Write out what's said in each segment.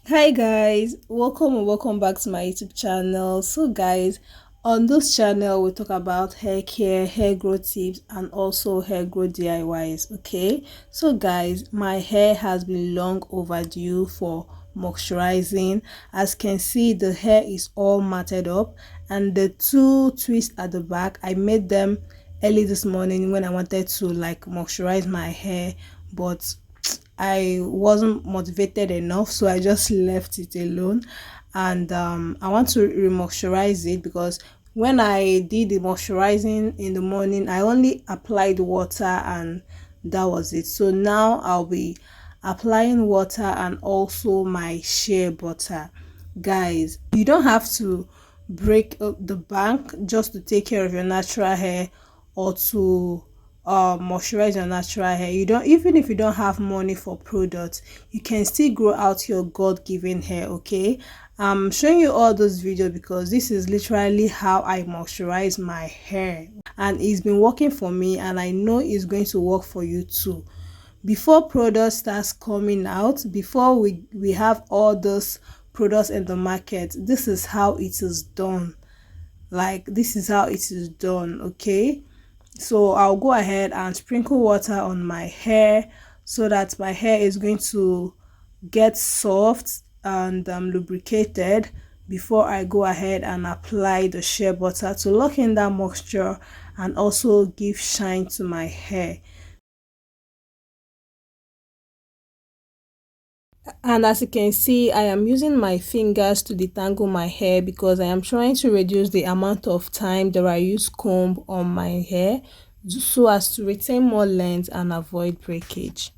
Hi guys, welcome and welcome back to my YouTube channel. So guys, on this channel we talk about hair care, hair growth tips and also hair growth DIYs. Okay, so guys, my hair has been long overdue for moisturizing. As you can see, the hair is all matted up and the two twists at the back, I made them early this morning when I wanted to like moisturize my hair, but I wasn't motivated enough, so I just left it alone. And I want to re-moisturize it because when I did the moisturizing in the morning, I only applied water and that was it. So now I'll be applying water and also my shea butter. Guys, you don't have to break the bank just to take care of your natural hair or to moisturize your natural hair. You don't, even if you don't have money for products, you can still grow out your god-given hair. Okay, I'm showing you all those videos because this is literally how I moisturize my hair and it's been working for me and I know it's going to work for you too. Before products starts coming out, before we have all those products in the market, this is how it is done. Like, this is how it is done. Okay, so I'll go ahead and sprinkle water on my hair so that my hair is going to get soft and lubricated before I go ahead and apply the shea butter to lock in that moisture and also give shine to my hair. And as you can see, I am using my fingers to detangle my hair because I am trying to reduce the amount of time that I use comb on my hair so as to retain more length and avoid breakage.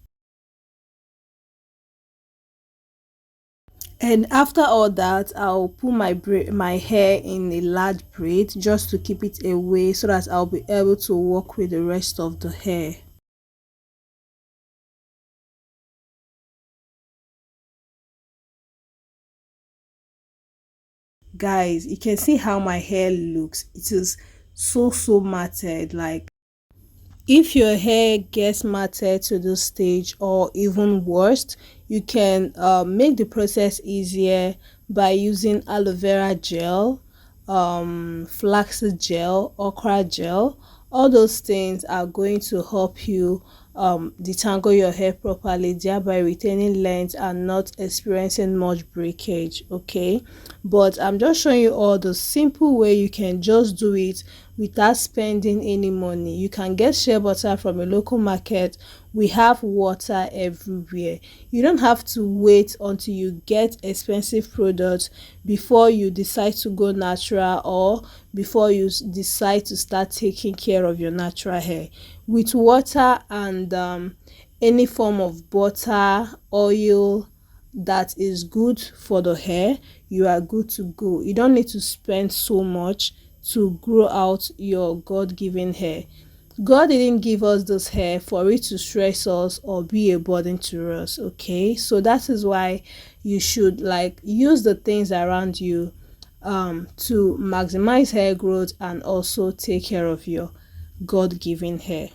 And after all that, I'll put my hair in a large braid just to keep it away so that I'll be able to work with the rest of the hair. Guys, you can see how my hair looks. It is so matted. Like, if your hair gets matted to this stage or even worse, you can make the process easier by using aloe vera gel, flaxseed gel, okra gel. All those things are going to help you detangle your hair properly, thereby retaining length and not experiencing much breakage. Okay, but I'm just showing you all the simple way you can just do it without spending any money. You can get shea butter from a local market. We have water everywhere. You don't have to wait until you get expensive products before you decide to go natural or before you decide to start taking care of your natural hair. With water and any form of butter, oil that is good for the hair, you are good to go. You don't need to spend so much to grow out your god-given hair. God didn't give us this hair for it to stress us or be a burden to us. Okay, so that is why you should like use the things around you to maximize hair growth and also take care of your god-given hair.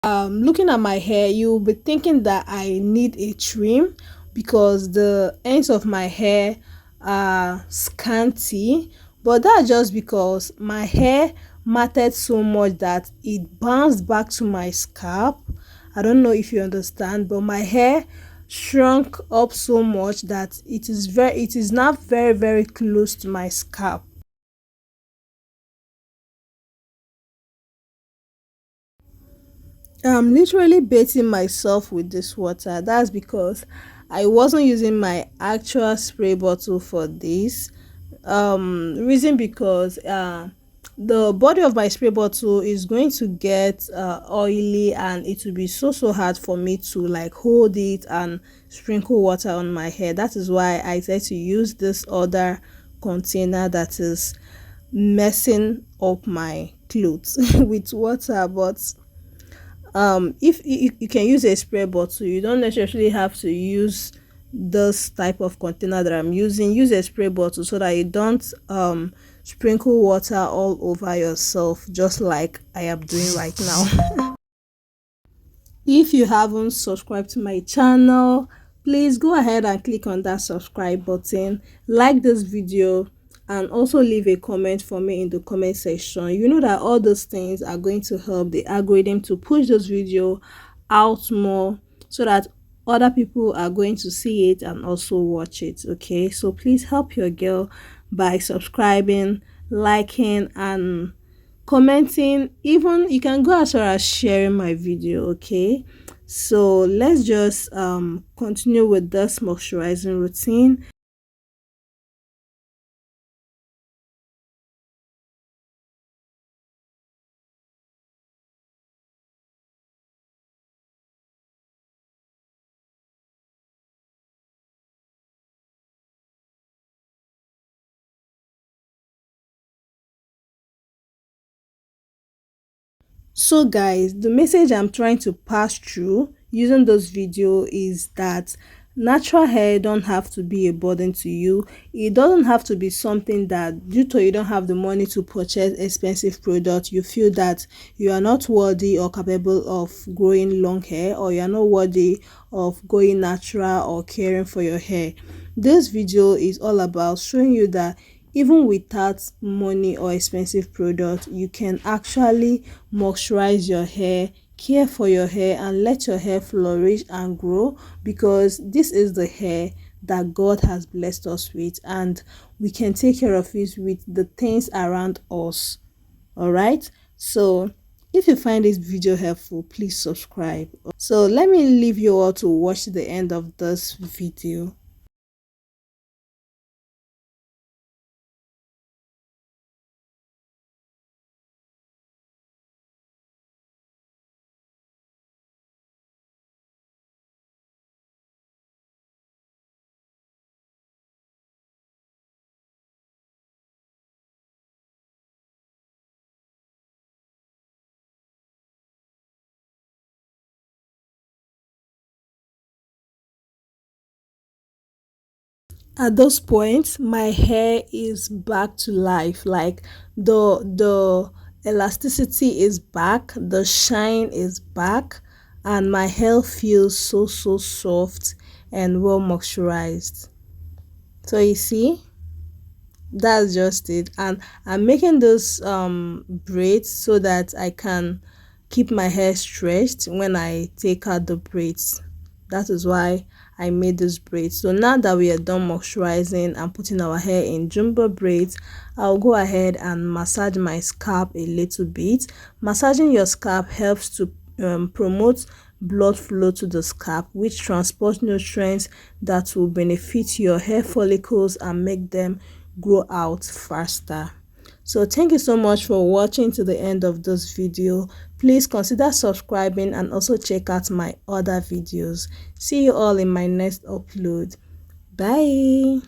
Looking at my hair, you'll be thinking that I need a trim because the ends of my hair are scanty, but that's just because my hair matted so much that it bounced back to my scalp. I don't know if you understand, but my hair shrunk up so much that it is now very close to my scalp. I'm literally bathing myself with this water. That's because I wasn't using my actual spray bottle for this. Reason because the body of my spray bottle is going to get oily and it will be so hard for me to like hold it and sprinkle water on my hair. That is why I decided to use this other container that is messing up my clothes with water. But If you can use a spray bottle, you don't necessarily have to use this type of container that I'm using. Use a spray bottle so that you don't sprinkle water all over yourself, just like I am doing right now. If you haven't subscribed to my channel, please go ahead and click on that subscribe button, like this video, and also leave a comment for me in the comment section. You know that all those things are going to help the algorithm to push this video out more, so that other people are going to see it and also watch it. Okay, so please help your girl by subscribing, liking, and commenting. Even you can go as far as sharing my video. Okay, so let's just continue with this moisturizing routine. So guys, the message I'm trying to pass through using this video is that natural hair don't have to be a burden to you. It doesn't have to be something that, due to you don't have the money to purchase expensive products, you feel that you are not worthy or capable of growing long hair, or you are not worthy of going natural or caring for your hair. This video is all about showing you that even without money or expensive product, you can actually moisturize your hair, care for your hair, and let your hair flourish and grow, because this is the hair that God has blessed us with, and we can take care of it with the things around us. All right, so if you find this video helpful, please subscribe. So let me leave you all to watch the end of this video. At those points, my hair is back to life. Like the elasticity is back, the shine is back, and my hair feels so soft and well moisturized. So you see, that's just it. And I'm making those braids so that I can keep my hair stretched when I take out the braids. That is why I made this braids. So now that we are done moisturizing and putting our hair in jumbo braids, I'll go ahead and massage my scalp a little bit. Massaging your scalp helps to promote blood flow to the scalp, which transports nutrients that will benefit your hair follicles and make them grow out faster. So thank you so much for watching to the end of this video. Please consider subscribing and also check out my other videos. See you all in my next upload. Bye.